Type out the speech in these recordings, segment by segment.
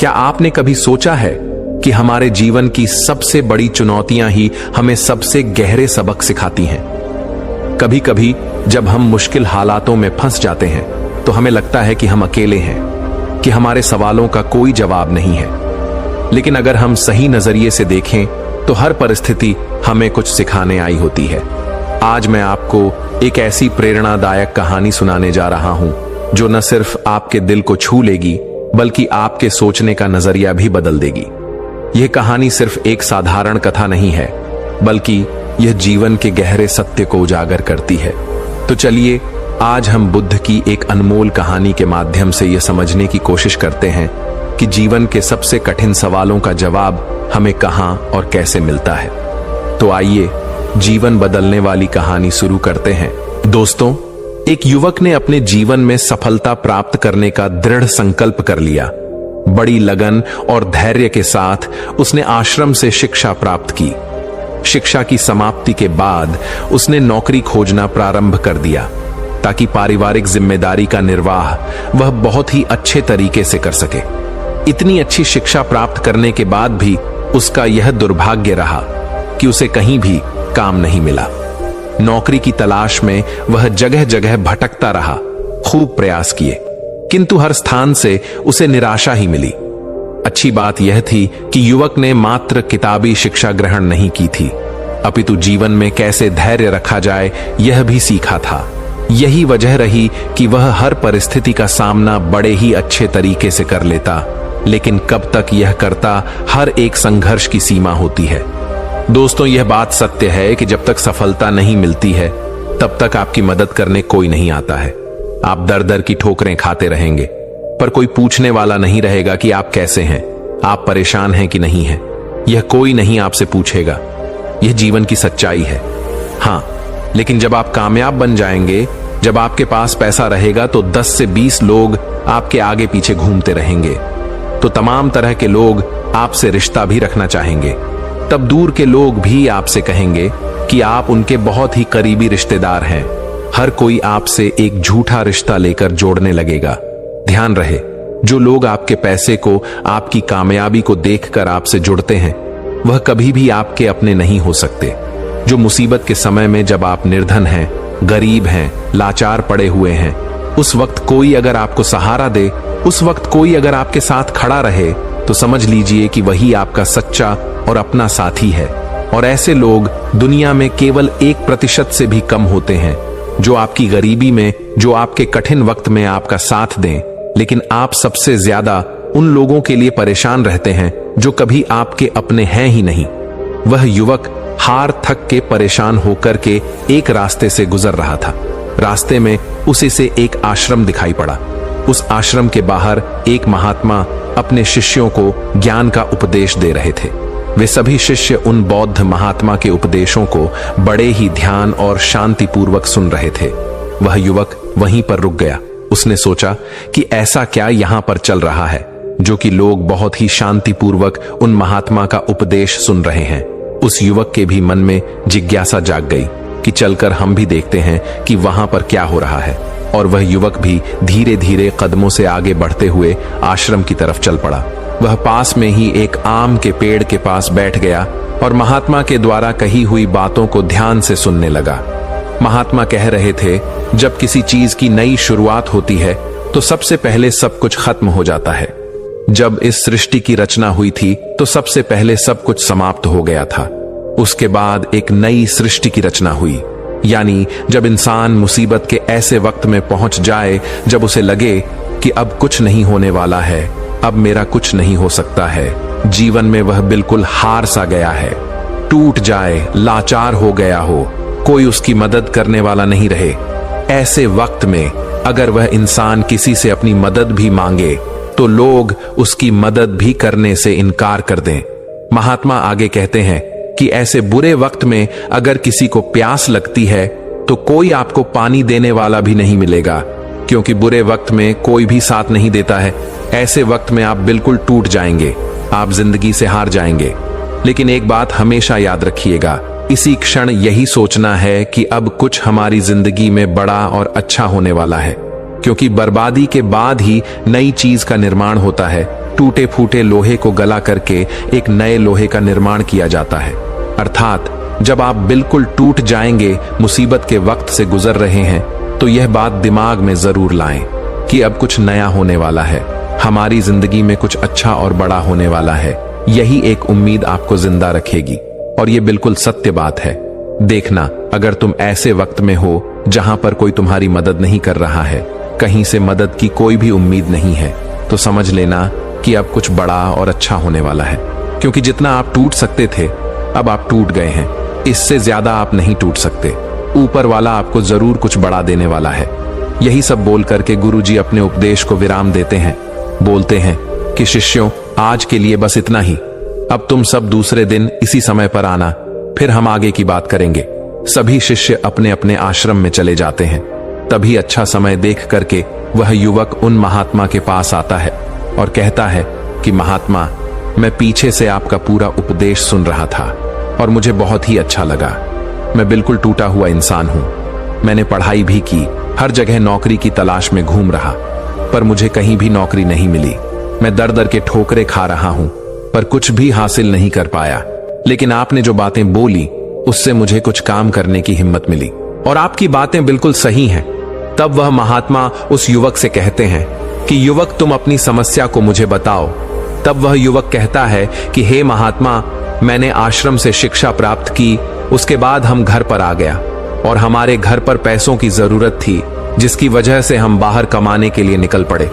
क्या आपने कभी सोचा है कि हमारे जीवन की सबसे बड़ी चुनौतियां ही हमें सबसे गहरे सबक सिखाती हैं? कभी कभी जब हम मुश्किल हालातों में फंस जाते हैं तो हमें लगता है कि हम अकेले हैं, कि हमारे सवालों का कोई जवाब नहीं है। लेकिन अगर हम सही नजरिए से देखें तो हर परिस्थिति हमें कुछ सिखाने आई होती है। आज मैं आपको एक ऐसी प्रेरणादायक कहानी सुनाने जा रहा हूं जो न सिर्फ आपके दिल को छू लेगी बल्कि आपके सोचने का नजरिया भी बदल देगी। यह कहानी सिर्फ एक साधारण कथा नहीं है, बल्कि यह जीवन के गहरे सत्य को उजागर करती है। तो चलिए आज हम बुद्ध की एक अनमोल कहानी के माध्यम से यह समझने की कोशिश करते हैं कि जीवन के सबसे कठिन सवालों का जवाब हमें कहां और कैसे मिलता है। तो आइए जीवन बदलने वाली कहानी शुरू करते हैं। दोस्तों, एक युवक ने अपने जीवन में सफलता प्राप्त करने का दृढ़ संकल्प कर लिया। बड़ी लगन और धैर्य के साथ उसने आश्रम से शिक्षा प्राप्त की। शिक्षा की समाप्ति के बाद उसने नौकरी खोजना प्रारंभ कर दिया ताकि पारिवारिक जिम्मेदारी का निर्वाह वह बहुत ही अच्छे तरीके से कर सके। इतनी अच्छी शिक्षा प्राप्त करने के बाद भी उसका यह दुर्भाग्य रहा कि उसे कहीं भी काम नहीं मिला। नौकरी की तलाश में वह जगह जगह भटकता रहा, खूब प्रयास किए, किंतु हर स्थान से उसे निराशा ही मिली। अच्छी बात यह थी कि युवक ने मात्र किताबी शिक्षा ग्रहण नहीं की थी, अपितु जीवन में कैसे धैर्य रखा जाए यह भी सीखा था। यही वजह रही कि वह हर परिस्थिति का सामना बड़े ही अच्छे तरीके से कर लेता। लेकिन कब तक यह करता, हर एक संघर्ष की सीमा होती है। दोस्तों, यह बात सत्य है कि जब तक सफलता नहीं मिलती है तब तक आपकी मदद करने कोई नहीं आता है। आप दर दर की ठोकरें खाते रहेंगे, पर कोई पूछने वाला नहीं रहेगा कि आप कैसे हैं, आप परेशान हैं कि नहीं हैं। यह कोई नहीं आपसे पूछेगा। यह जीवन की सच्चाई है। हां, लेकिन जब आप कामयाब बन जाएंगे, जब आपके पास पैसा रहेगा, तो 10 से 20 लोग आपके आगे पीछे घूमते रहेंगे। तो तमाम तरह के लोग आपसे रिश्ता भी रखना चाहेंगे। तब दूर के लोग भी आपसे कहेंगे कि आप उनके बहुत ही करीबी रिश्तेदार हैं। हर कोई आपसे एक झूठा रिश्ता लेकर जोड़ने लगेगा। ध्यान रहे, जो लोग आपके पैसे को, आपकी कामयाबी को देखकर आपसे जुड़ते हैं, वह कभी भी आपके अपने नहीं हो सकते। जो मुसीबत के समय में जब आप निर्धन हैं, गरीब हैं, लाचार पड़े हुए हैं, उस वक्त कोई अगर आपको सहारा दे, उस वक्त कोई अगर आपके साथ खड़ा रहे, तो समझ लीजिए कि वही आपका सच्चा और अपना साथी है। और ऐसे लोग दुनिया में केवल 1% से भी कम होते हैं, जो आपकी गरीबी में, जो आपके कठिन वक्त में आपका साथ दें। लेकिन आप सबसे ज्यादा उन लोगों के लिए परेशान रहते हैं जो कभी आपके अपने हैं ही नहीं। वह युवक हार थक के परेशान होकर के एक रास्ते से गुजर रहा था। रास्ते में उसे से एक आश्रम दिखाई पड़ा। उस आश्रम के बाहर एक महात्मा अपने शिष्यों को ज्ञान का उपदेश दे रहे थे। वे सभी शिष्य उन बौद्ध महात्मा के उपदेशों को बड़े ही ध्यान और शांतिपूर्वक सुन रहे थे। वह युवक वहीं पर रुक गया। उसने सोचा कि ऐसा क्या यहां पर चल रहा है जो कि लोग बहुत ही शांतिपूर्वक उन महात्मा का उपदेश सुन रहे हैं। उस युवक के भी मन में जिज्ञासा जाग गई कि चलकर हम भी देखते हैं कि वहां पर क्या हो रहा है। और वह युवक भी धीरे धीरे कदमों से आगे बढ़ते हुए आश्रम की तरफ चल पड़ा। वह पास में ही एक आम के पेड़ के पास बैठ गया और महात्मा के द्वारा कही हुई बातों को ध्यान से सुनने लगा। महात्मा कह रहे थे, जब किसी चीज की नई शुरुआत होती है तो सबसे पहले सब कुछ खत्म हो जाता है। जब इस सृष्टि की रचना हुई थी तो सबसे पहले सब कुछ समाप्त हो गया था। उसके बाद एक नई सृष्टि की रचना हुई। यानी जब इंसान मुसीबत के ऐसे वक्त में पहुंच जाए जब उसे लगे कि अब कुछ नहीं होने वाला है, अब मेरा कुछ नहीं हो सकता है, जीवन में वह बिल्कुल हार सा गया है, टूट जाए, लाचार हो गया हो, कोई उसकी मदद करने वाला नहीं रहे, ऐसे वक्त में अगर वह इंसान किसी से अपनी मदद भी मांगे तो लोग उसकी मदद भी करने से इनकार कर दें। महात्मा आगे कहते हैं कि ऐसे बुरे वक्त में अगर किसी को प्यास लगती है तो कोई आपको पानी देने वाला भी नहीं मिलेगा, क्योंकि बुरे वक्त में कोई भी साथ नहीं देता है। ऐसे वक्त में आप बिल्कुल टूट जाएंगे, आप जिंदगी से हार जाएंगे। लेकिन एक बात हमेशा याद रखिएगा, इसी क्षण यही सोचना है कि अब कुछ हमारी जिंदगी में बड़ा और अच्छा होने वाला है, क्योंकि बर्बादी के बाद ही नई चीज का निर्माण होता है। टूटे फूटे लोहे को गला करके एक नए लोहे का निर्माण किया जाता है। अर्थात जब आप बिल्कुल टूट जाएंगे, मुसीबत के वक्त से गुजर रहे हैं, तो यह बात दिमाग में जरूर लाएं कि अब कुछ नया होने वाला है, हमारी जिंदगी में कुछ अच्छा और बड़ा होने वाला है। यही एक उम्मीद आपको जिंदा रखेगी और ये बिल्कुल सत्य बात है। देखना, अगर तुम ऐसे वक्त में हो जहां पर कोई तुम्हारी मदद नहीं कर रहा है, कहीं से मदद की कोई भी उम्मीद नहीं है, तो समझ लेना कि अब कुछ बड़ा और अच्छा होने वाला है। क्योंकि जितना आप टूट सकते थे, अब आप टूट गए हैं। इससे ज्यादा आप नहीं टूट सकते। ऊपर वाला आपको जरूर कुछ बड़ा देने वाला है। यही सब बोल करके गुरुजी अपने उपदेश को विराम देते हैं। बोलते हैं कि शिष्यों, आज के लिए बस इतना ही। अब तुम सब दूसरे दिन इसी समय पर आना, फिर हम आगे की बात करेंगे। सभी शिष्य अपने अपने आश्रम में चले जाते हैं। तभी अच्छा समय देख करके वह युवक उन महात्मा के पास आता है और कहता है कि महात्मा, मैं पीछे से आपका पूरा उपदेश सुन रहा था और मुझे बहुत ही अच्छा लगा। मैं बिल्कुल टूटा हुआ इंसान हूं। मैंने पढ़ाई भी की, हर जगह नौकरी की तलाश में घूम रहा, पर मुझे कहीं भी नौकरी नहीं मिली। मैं दर दर के ठोकरे खा रहा हूं, पर कुछ भी हासिल नहीं कर पाया। लेकिन आपने जो बातें बोली, उससे मुझे कुछ काम करने की हिम्मत मिली और आपकी बातें बिल्कुल सही हैं। तब वह महात्मा उस युवक से कहते हैं कि युवक, तुम अपनी समस्या को मुझे बताओ। तब वह युवक कहता है कि हे महात्मा, मैंने आश्रम से शिक्षा प्राप्त की, उसके बाद हम घर पर आ गया और हमारे घर पर पैसों की जरूरत थी, जिसकी वजह से हम बाहर कमाने के लिए निकल पड़े।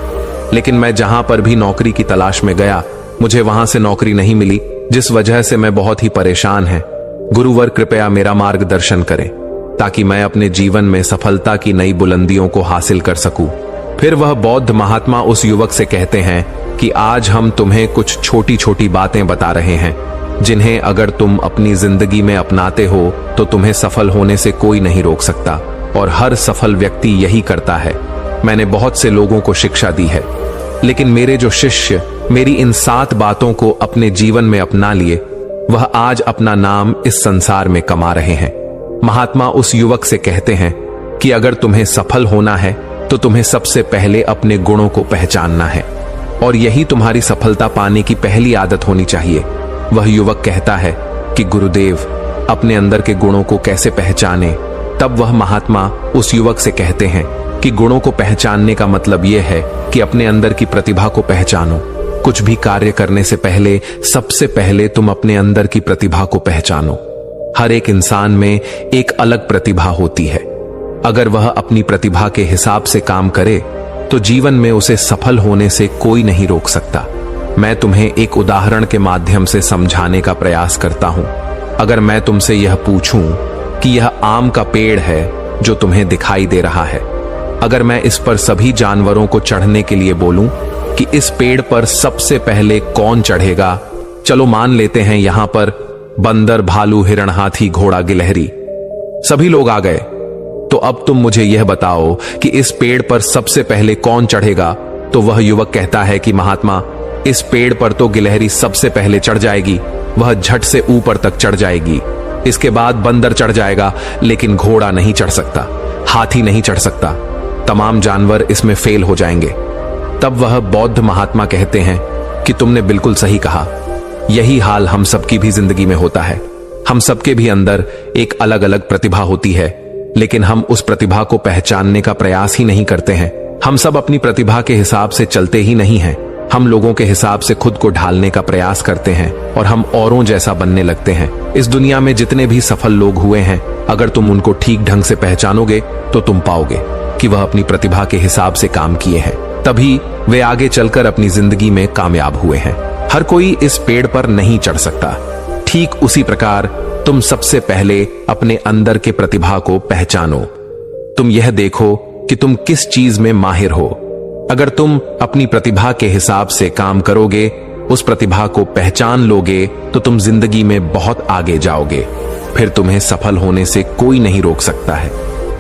लेकिन मैं जहां पर भी नौकरी की तलाश में गया, मुझे वहां से नौकरी नहीं मिली, जिस वजह से मैं बहुत ही परेशान है। गुरुवर, कृपया मेरा मार्गदर्शन करें ताकि मैं अपने जीवन में सफलता की नई बुलंदियों को हासिल कर सकूं। फिर वह बौद्ध महात्मा उस युवक से कहते हैं कि आज हम तुम्हें कुछ छोटी छोटी बातें बता रहे हैं, जिन्हें अगर तुम अपनी जिंदगी में अपनाते हो तो तुम्हें सफल होने से कोई नहीं रोक सकता, और हर सफल व्यक्ति यही करता है। मैंने बहुत से लोगों को शिक्षा दी है, लेकिन मेरे जो शिष्य मेरी इन 7 बातों को अपने जीवन में अपना लिए, वह आज अपना नाम इस संसार में कमा रहे हैं। महात्मा उस युवक से कहते हैं कि अगर तुम्हें सफल होना है तो तुम्हें सबसे पहले अपने गुणों को पहचानना है, और यही तुम्हारी सफलता पाने की पहली आदत होनी चाहिए। वह युवक कहता है कि गुरुदेव, अपने अंदर के गुणों को कैसे पहचाने? तब वह महात्मा उस युवक से कहते हैं कि गुणों को पहचानने का मतलब यह है कि अपने अंदर की प्रतिभा को पहचानो। कुछ भी कार्य करने से पहले सबसे पहले तुम अपने अंदर की प्रतिभा को पहचानो। हर एक इंसान में एक अलग प्रतिभा होती है। अगर वह अपनी प्रतिभा के हिसाब से काम करे तो जीवन में उसे सफल होने से कोई नहीं रोक सकता। मैं तुम्हें एक उदाहरण के माध्यम से समझाने का प्रयास करता हूं। अगर मैं तुमसे यह पूछूं कि यह आम का पेड़ है जो तुम्हें दिखाई दे रहा है, अगर मैं इस पर सभी जानवरों को चढ़ने के लिए बोलूं कि इस पेड़ पर सबसे पहले कौन चढ़ेगा? चलो मान लेते हैं यहां पर बंदर, भालू, हिरण, हाथी, घोड़ा, गिलहरी, सभी लोग आ गए। तो अब तुम मुझे यह बताओ कि इस पेड़ पर सबसे पहले कौन चढ़ेगा? तो वह युवक कहता है कि महात्मा, इस पेड़ पर तो गिलहरी सबसे पहले चढ़ जाएगी, वह झट से ऊपर तक चढ़ जाएगी। इसके बाद बंदर चढ़ जाएगा, लेकिन घोड़ा नहीं चढ़ सकता, हाथी नहीं चढ़ सकता, तमाम जानवर इसमें फेल हो जाएंगे। तब वह बौद्ध महात्मा कहते हैं कि तुमने बिल्कुल सही कहा। यही हाल हम सबकी भी जिंदगी में होता है। हम सबके भी अंदर एक अलग अलग प्रतिभा होती है, लेकिन हम उस प्रतिभा को पहचानने का प्रयास ही नहीं करते हैं। हम सब अपनी प्रतिभा के हिसाब से चलते ही नहीं हैं। हम लोगों के हिसाब से खुद को ढालने का प्रयास करते हैं और हम औरों जैसा बनने लगते हैं। इस दुनिया में जितने भी सफल लोग हुए हैं, अगर तुम उनको ठीक ढंग से पहचानोगे तो तुम पाओगे कि वह अपनी प्रतिभा के हिसाब से काम किए हैं, तभी वे आगे चलकर अपनी जिंदगी में कामयाब हुए हैं। हर कोई इस पेड़ पर नहीं चढ़ सकता। ठीक उसी प्रकार तुम सबसे पहले अपने अंदर के प्रतिभा को पहचानो। तुम यह देखो कि तुम किस चीज में माहिर हो। अगर तुम अपनी प्रतिभा के हिसाब से काम करोगे, उस प्रतिभा को पहचान लोगे, तो तुम जिंदगी में बहुत आगे जाओगे। फिर तुम्हें सफल होने से कोई नहीं रोक सकता है।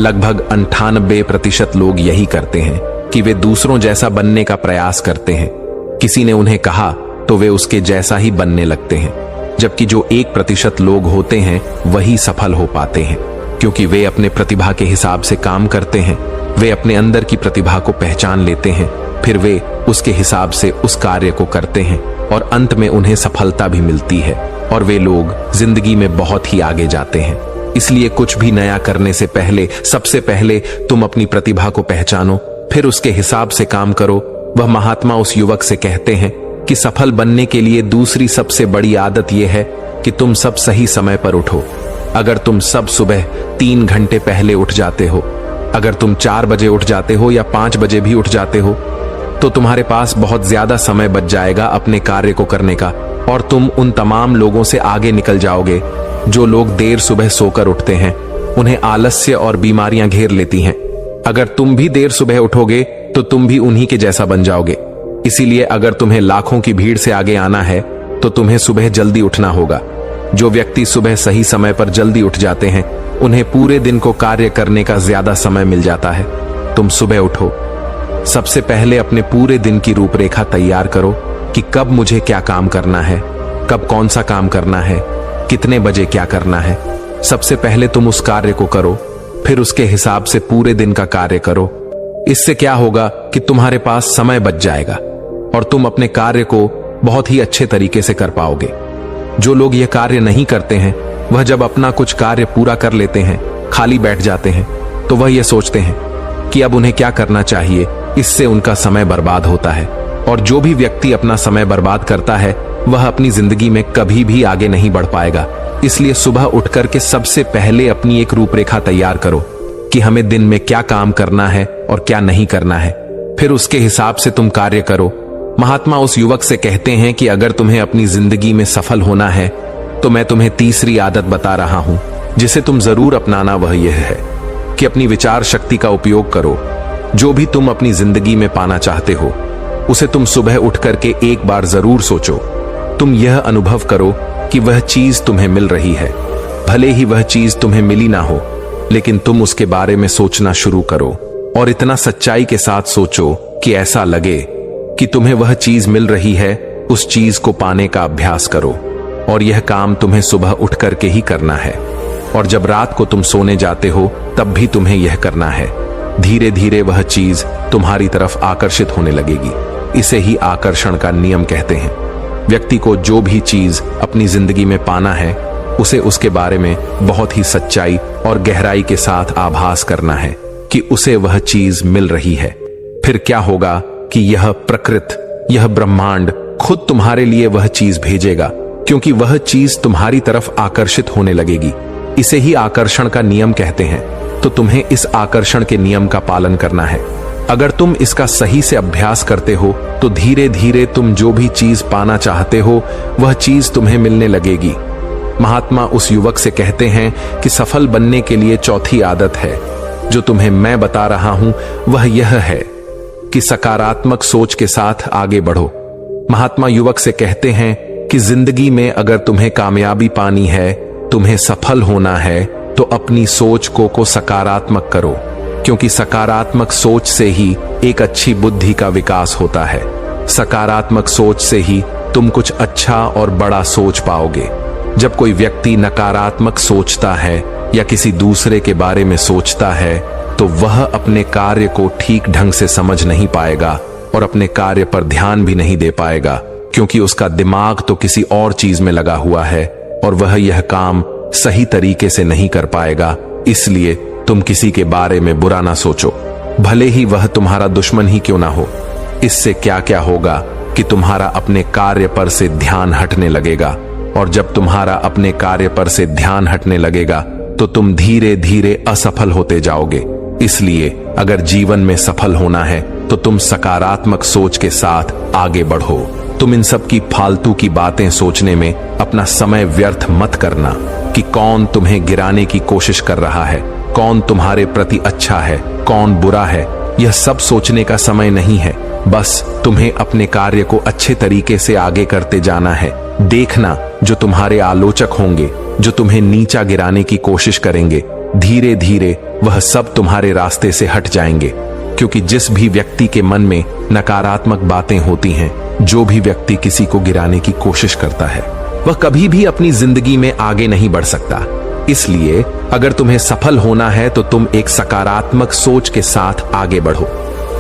लगभग 98% लोग यही करते हैं कि वे दूसरों जैसा बनने का प्रयास करते हैं। किसी ने उन्हें कहा तो वे उसके जैसा ही बनने लगते हैं, जबकि जो 1% लोग होते हैं वही सफल हो पाते हैं, क्योंकि वे अपने प्रतिभा के हिसाब से काम करते हैं। वे अपने अंदर की प्रतिभा को पहचान लेते हैं फिर वे उसके हिसाब से उस कार्य को करते हैं और अंत में उन्हें सफलता भी मिलती है और वे लोग जिंदगी में बहुत ही आगे जाते हैं। इसलिए कुछ भी नया करने से पहले सबसे पहले तुम अपनी प्रतिभा को पहचानो, फिर उसके हिसाब से काम करो। वह महात्मा उस युवक से कहते हैं कि सफल बनने के लिए दूसरी सबसे बड़ी आदत यह है कि तुम सब सही समय पर उठो। अगर तुम सब सुबह 3 घंटे पहले उठ जाते हो, अगर तुम 4 बजे उठ जाते हो या 5 बजे भी उठ जाते हो, तो तुम्हारे पास बहुत ज्यादा समय बच जाएगा अपने कार्य को करने का और तुम उन तमाम लोगों से आगे निकल जाओगे जो लोग देर सुबह सोकर उठते हैं। उन्हें आलस्य और बीमारियां घेर लेती हैं। अगर तुम भी देर सुबह उठोगे तो तुम भी उन्हीं के जैसा बन जाओगे। इसीलिए अगर तुम्हें लाखों की भीड़ से आगे आना है तो तुम्हें सुबह जल्दी उठना होगा। जो व्यक्ति सुबह सही समय पर जल्दी उठ जाते हैं उन्हें पूरे दिन को कार्य करने का ज्यादा समय मिल जाता है। तुम सुबह उठो, सबसे पहले अपने पूरे दिन की रूपरेखा तैयार करो कि कब मुझे क्या काम करना है, कब कौन सा काम करना है, कितने बजे क्या करना है। सबसे पहले तुम उस कार्य को करो, फिर उसके हिसाब से पूरे दिन का कार्य करो। इससे क्या होगा कि तुम्हारे पास समय बच जाएगा और तुम अपने कार्य को बहुत ही अच्छे तरीके से कर पाओगे। जो लोग यह कार्य नहीं करते हैं वह जब अपना कुछ कार्य पूरा कर लेते हैं, खाली बैठ जाते हैं, तो वह यह सोचते हैं कि अब उन्हें क्या करना चाहिए। इससे उनका समय बर्बाद होता है और जो भी व्यक्ति अपना समय बर्बाद करता है वह अपनी जिंदगी में कभी भी आगे नहीं बढ़ पाएगा। इसलिए सुबह उठकर के सबसे पहले अपनी एक रूपरेखा तैयार करो कि हमें दिन में क्या काम करना है और क्या नहीं करना है, फिर उसके हिसाब से तुम कार्य करो। महात्मा उस युवक से कहते हैं कि अगर तुम्हें अपनी जिंदगी में सफल होना है तो मैं तुम्हें तीसरी आदत बता रहा हूं जिसे तुम जरूर अपनाना। वह यह है कि अपनी विचार शक्ति का उपयोग करो। जो भी तुम अपनी जिंदगी में पाना चाहते हो उसे तुम सुबह उठ करके एक बार जरूर सोचो। तुम यह अनुभव करो कि वह चीज तुम्हें मिल रही है। भले ही वह चीज तुम्हें मिली ना हो, लेकिन तुम उसके बारे में सोचना शुरू करो और इतना सच्चाई के साथ सोचो कि ऐसा लगे कि तुम्हें वह चीज मिल रही है। उस चीज को पाने का अभ्यास करो और यह काम तुम्हें सुबह उठ करके ही करना है और जब रात को तुम सोने जाते हो तब भी तुम्हें यह करना है। धीरे धीरे वह चीज तुम्हारी तरफ आकर्षित होने लगेगी। इसे ही आकर्षण का नियम कहते हैं। व्यक्ति को जो भी चीज अपनी जिंदगी में पाना है उसे उसके बारे में बहुत ही सच्चाई और गहराई के साथ आभास करना है कि उसे वह चीज मिल रही है। फिर क्या होगा कि यह प्रकृति, यह ब्रह्मांड खुद तुम्हारे लिए वह चीज भेजेगा, क्योंकि वह चीज तुम्हारी तरफ आकर्षित होने लगेगी। इसे ही आकर्षण का नियम कहते हैं। तो तुम्हें इस आकर्षण के नियम का पालन करना है। अगर तुम इसका सही से अभ्यास करते हो तो धीरे धीरे तुम जो भी चीज पाना चाहते हो वह चीज तुम्हें मिलने लगेगी। महात्मा उस युवक से कहते हैं कि सफल बनने के लिए चौथी आदत है जो तुम्हें मैं बता रहा हूं, वह यह है कि सकारात्मक सोच के साथ आगे बढ़ो। महात्मा युवक से कहते हैं कि जिंदगी में अगर तुम्हें कामयाबी पानी है, तुम्हें सफल होना है, तो अपनी सोच को सकारात्मक करो, क्योंकि सकारात्मक सोच से ही एक अच्छी बुद्धि का विकास होता है। सकारात्मक सोच से ही तुम कुछ अच्छा और बड़ा सोच पाओगे। जब कोई व्यक्ति नकारात्मक सोचता है या किसी दूसरे के बारे में सोचता है तो वह अपने कार्य को ठीक ढंग से समझ नहीं पाएगा और अपने कार्य पर ध्यान भी नहीं दे पाएगा, क्योंकि उसका दिमाग तो किसी और चीज में लगा हुआ है और वह यह काम सही तरीके से नहीं कर पाएगा। इसलिए तुम किसी के बारे में बुरा ना सोचो, भले ही वह तुम्हारा दुश्मन ही क्यों ना हो। इससे क्या क्या होगा कि तुम्हारा अपने कार्य पर से ध्यान हटने लगेगा, और जब तुम्हारा अपने कार्य पर से ध्यान हटने लगेगा तो तुम धीरे धीरे असफल होते जाओगे। इसलिए अगर जीवन में सफल होना है तो तुम सकारात्मक सोच के साथ आगे बढ़ो। तुम इन सब की फालतू की बातें सोचने में अपना समय व्यर्थ मत करना कि कौन तुम्हें गिराने की कोशिश कर रहा है, कौन तुम्हारे प्रति अच्छा है, कौन बुरा है। यह सब सोचने का समय नहीं है। बस तुम्हें अपने कार्य को अच्छे तरीके से आगे करते जाना है। देखना, जो तुम्हारे आलोचक होंगे, जो तुम्हें नीचा गिराने की कोशिश करेंगे, धीरे धीरे वह सब तुम्हारे रास्ते से हट जाएंगे। क्योंकि जिस भी व्यक्ति के मन में नकारात्मक बातें होती हैं, जो भी व्यक्ति किसी को गिराने की कोशिश करता है, वह कभी भी अपनी जिंदगी में आगे नहीं बढ़ सकता। इसलिए अगर तुम्हें सफल होना है तो तुम एक सकारात्मक सोच के साथ आगे बढ़ो,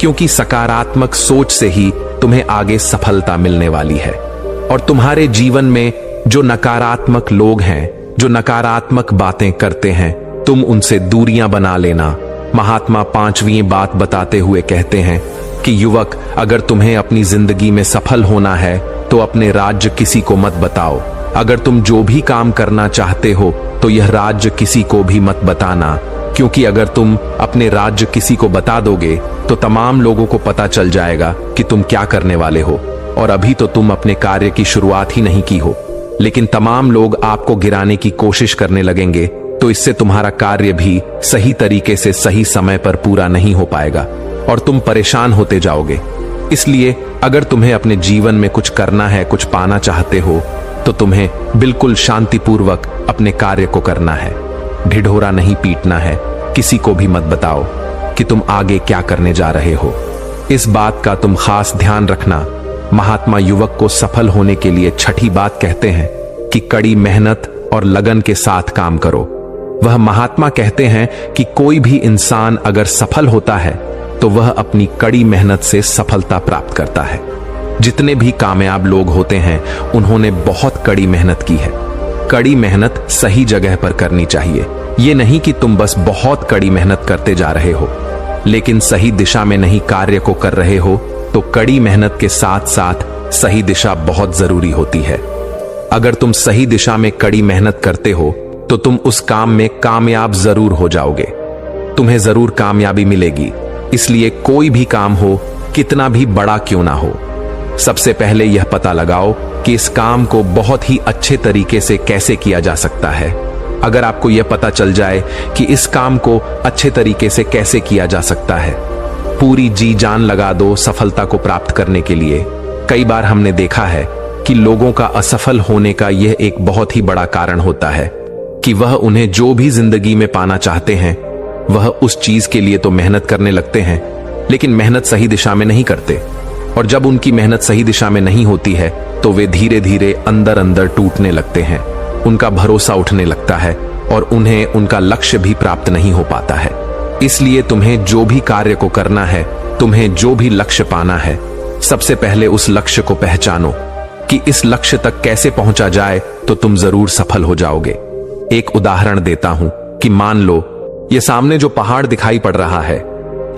क्योंकि सकारात्मक सोच से ही तुम्हें आगे सफलता मिलने वाली है। और तुम्हारे जीवन में जो नकारात्मक लोग हैं, जो नकारात्मक बातें करते हैं, तुम उनसे दूरियां बना लेना। महात्मा 5वीं बात बताते हुए कहते हैं कि युवक, अगर तुम्हें अपनी जिंदगी में सफल होना है तो अपने राज्य किसी को मत बताओ। अगर तुम जो भी काम करना चाहते हो तो यह राज्य किसी को भी मत बताना, क्योंकि अगर तुम अपने राज्य किसी को बता दोगे तो तमाम लोगों को पता चल जाएगा कि तुम क्या करने वाले हो। और अभी तो तुम अपने कार्य की शुरुआत ही नहीं की हो, लेकिन तमाम लोग आपको गिराने की कोशिश करने लगेंगे, तो इससे तुम्हारा कार्य भी सही तरीके से सही समय पर पूरा नहीं हो पाएगा और तुम परेशान होते जाओगे। इसलिए अगर तुम्हें अपने जीवन में कुछ करना है, कुछ पाना चाहते हो, तो तुम्हें बिल्कुल शांतिपूर्वक अपने कार्य को करना है। ढिढोरा नहीं पीटना है, किसी को भी मत बताओ कि तुम आगे क्या करने जा रहे हो। इस बात का तुम खास ध्यान रखना। महात्मा युवक को सफल होने के लिए 6ठी बात कहते हैं कि कड़ी मेहनत और लगन के साथ काम करो। वह महात्मा कहते हैं कि कोई भी इंसान अगर सफल होता है तो वह अपनी कड़ी मेहनत से सफलता प्राप्त करता है। जितने भी कामयाब लोग होते हैं उन्होंने बहुत कड़ी मेहनत की है। कड़ी मेहनत सही जगह पर करनी चाहिए। ये नहीं कि तुम बस बहुत कड़ी मेहनत करते जा रहे हो लेकिन सही दिशा में नहीं कार्य को कर रहे हो, तो कड़ी मेहनत के साथ साथ सही दिशा बहुत जरूरी होती है। अगर तुम सही दिशा में कड़ी मेहनत करते हो तो तुम उस काम में कामयाब जरूर हो जाओगे, तुम्हें जरूर कामयाबी मिलेगी। इसलिए कोई भी काम हो, कितना भी बड़ा क्यों ना हो, सबसे पहले यह पता लगाओ कि इस काम को बहुत ही अच्छे तरीके से कैसे किया जा सकता है। अगर आपको यह पता चल जाए कि इस काम को अच्छे तरीके से कैसे किया जा सकता है, पूरी जी जान लगा दो सफलता को प्राप्त करने के लिए। कई बार हमने देखा है कि लोगों का असफल होने का यह एक बहुत ही बड़ा कारण होता है कि वह उन्हें जो भी जिंदगी में पाना चाहते हैं वह उस चीज के लिए तो मेहनत करने लगते हैं लेकिन मेहनत सही दिशा में नहीं करते। और जब उनकी मेहनत सही दिशा में नहीं होती है तो वे धीरे धीरे अंदर अंदर टूटने लगते हैं, उनका भरोसा उठने लगता है और उन्हें उनका लक्ष्य भी प्राप्त नहीं हो पाता है। इसलिए तुम्हें जो भी कार्य को करना है, तुम्हें जो भी लक्ष्य पाना है, सबसे पहले उस लक्ष्य को पहचानो कि इस लक्ष्य तक कैसे पहुंचा जाए तो तुम जरूर सफल हो जाओगे। एक उदाहरण देता हूं कि मान लो ये सामने जो पहाड़ दिखाई पड़ रहा है,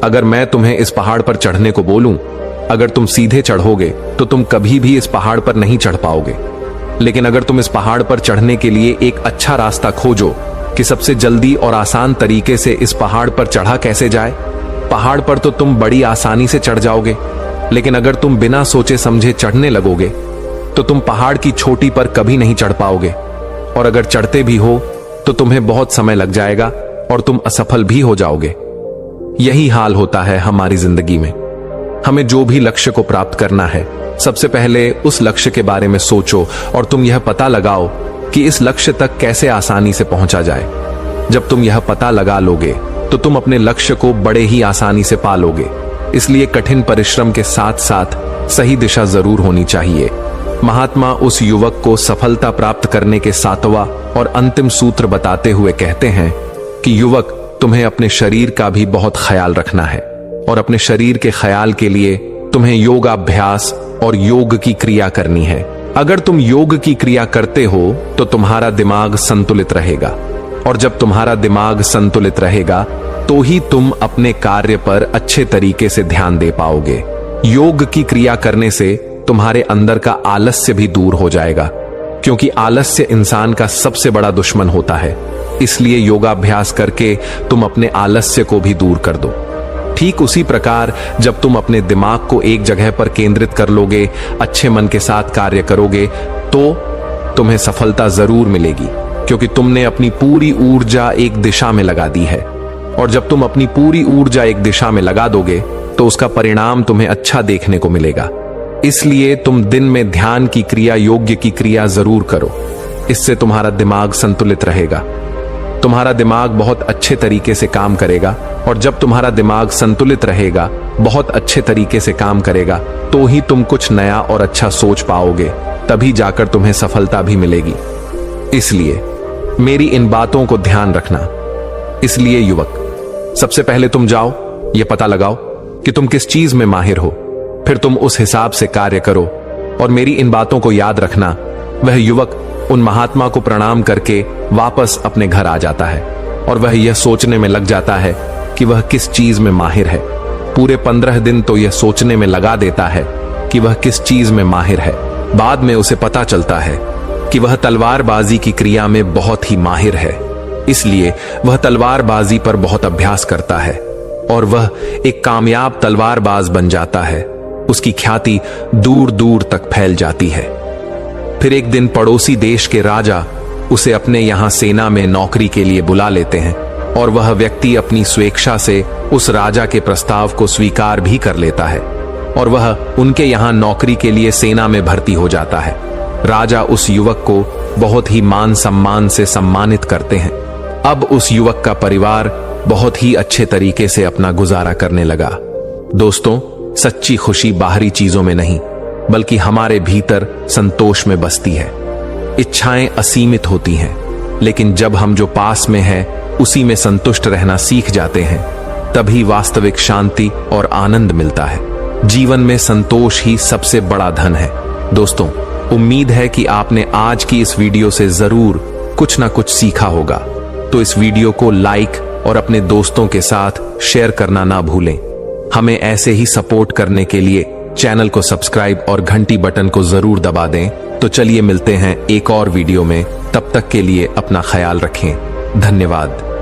अगर मैं तुम्हें इस पहाड़ पर चढ़ने को बोलूं, अगर तुम सीधे चढ़ोगे तो तुम कभी भी इस पहाड़ पर नहीं चढ़ पाओगे। लेकिन अगर तुम इस पहाड़ पर चढ़ने के लिए एक अच्छा रास्ता खोजो कि सबसे जल्दी और आसान तरीके से इस पहाड़ पर चढ़ा कैसे जाए, पहाड़ पर तो तुम बड़ी आसानी से चढ़ जाओगे। लेकिन अगर तुम बिना सोचे समझे चढ़ने लगोगे तो तुम पहाड़ की चोटी पर कभी नहीं चढ़ पाओगे, और अगर चढ़ते भी हो तो तुम्हें बहुत समय लग जाएगा और तुम असफल भी हो जाओगे। यही हाल होता है हमारी जिंदगी में। हमें जो भी लक्ष्य को प्राप्त करना है, सबसे पहले उस लक्ष्य के बारे में सोचो और तुम यह पता लगाओ कि इस लक्ष्य तक कैसे आसानी से पहुंचा जाए। जब तुम यह पता लगा लोगे तो तुम अपने लक्ष्य को बड़े ही आसानी से पा लोगे। इसलिए कठिन परिश्रम के साथ साथ सही दिशा जरूर होनी चाहिए। महात्मा उस युवक को सफलता प्राप्त करने के 7वां और अंतिम सूत्र बताते हुए कहते हैं कि युवक, तुम्हें अपने शरीर का भी बहुत ख्याल रखना है और अपने शरीर के ख्याल के लिए तुम्हें योगाभ्यास और योग की क्रिया करनी है। अगर तुम योग की क्रिया करते हो तो तुम्हारा दिमाग संतुलित रहेगा, और जब तुम्हारा दिमाग संतुलित रहेगा तो ही तुम अपने कार्य पर अच्छे तरीके से ध्यान दे पाओगे। योग की क्रिया करने से तुम्हारे अंदर का आलस्य भी दूर हो जाएगा, क्योंकि आलस्य इंसान का सबसे बड़ा दुश्मन होता है। इसलिए योगाभ्यास करके तुम अपने आलस्य को भी दूर कर दो। ठीक उसी प्रकार जब तुम अपने दिमाग को एक जगह पर केंद्रित कर लोगे, अच्छे मन के साथ कार्य करोगे, तो तुम्हें सफलता जरूर मिलेगी, क्योंकि तुमने अपनी पूरी ऊर्जा एक दिशा में लगा दी है। और जब तुम अपनी पूरी ऊर्जा एक दिशा में लगा दोगे तो उसका परिणाम तुम्हें अच्छा देखने को मिलेगा। इसलिए तुम दिन में ध्यान की क्रिया, योग्य की क्रिया जरूर करो। इससे तुम्हारा दिमाग संतुलित रहेगा, तुम्हारा दिमाग बहुत अच्छे तरीके से काम करेगा, और जब तुम्हारा दिमाग संतुलित रहेगा, बहुत अच्छे तरीके से काम करेगा, तो ही तुम कुछ नया और अच्छा सोच पाओगे, तभी जाकर तुम्हें सफलता भी मिलेगी। इसलिए मेरी इन बातों को ध्यान रखना। इसलिए युवक, सबसे पहले तुम जाओ, यह पता लगाओ कि तुम किस चीज में माहिर हो, फिर तुम उस हिसाब से कार्य करो। और मेरी इन बातों को याद रखना। वह युवक उन महात्मा को प्रणाम करके वापस अपने घर आ जाता है और वह यह सोचने में लग जाता है कि वह किस चीज में माहिर है। पूरे 15 दिन तो यह सोचने में लगा देता है कि वह किस चीज में माहिर है। बाद में उसे पता चलता है कि वह तलवारबाजी की क्रिया में बहुत ही माहिर है, इसलिए वह तलवारबाजी पर बहुत अभ्यास करता है और वह एक कामयाब तलवारबाज बन जाता है। उसकी ख्याति दूर दूर तक फैल जाती है। फिर एक दिन पड़ोसी देश के राजा उसे अपने यहां सेना में नौकरी के लिए बुला लेते हैं और वह व्यक्ति अपनी स्वेच्छा से उस राजा के प्रस्ताव को स्वीकार भी कर लेता है और वह उनके यहां नौकरी के लिए सेना में भर्ती हो जाता है। राजा उस युवक को बहुत ही मान सम्मान से सम्मानित करते हैं। अब उस युवक का परिवार बहुत ही अच्छे तरीके से अपना गुजारा करने लगा। दोस्तों, सच्ची खुशी बाहरी चीजों में नहीं बल्कि हमारे भीतर संतोष में बसती है। इच्छाएं असीमित होती हैं, लेकिन जब हम जो पास में है उसी में संतुष्ट रहना सीख जाते हैं, तभी वास्तविक शांति और आनंद मिलता है। जीवन में संतोष ही सबसे बड़ा धन है। दोस्तों, उम्मीद है कि आपने आज की इस वीडियो से जरूर कुछ ना कुछ सीखा होगा। तो इस वीडियो को लाइक और अपने दोस्तों के साथ शेयर करना ना भूलें। हमें ऐसे ही सपोर्ट करने के लिए चैनल को सब्सक्राइब और घंटी बटन को जरूर दबा दें। तो चलिए मिलते हैं एक और वीडियो में। तब तक के लिए अपना ख्याल रखें। धन्यवाद।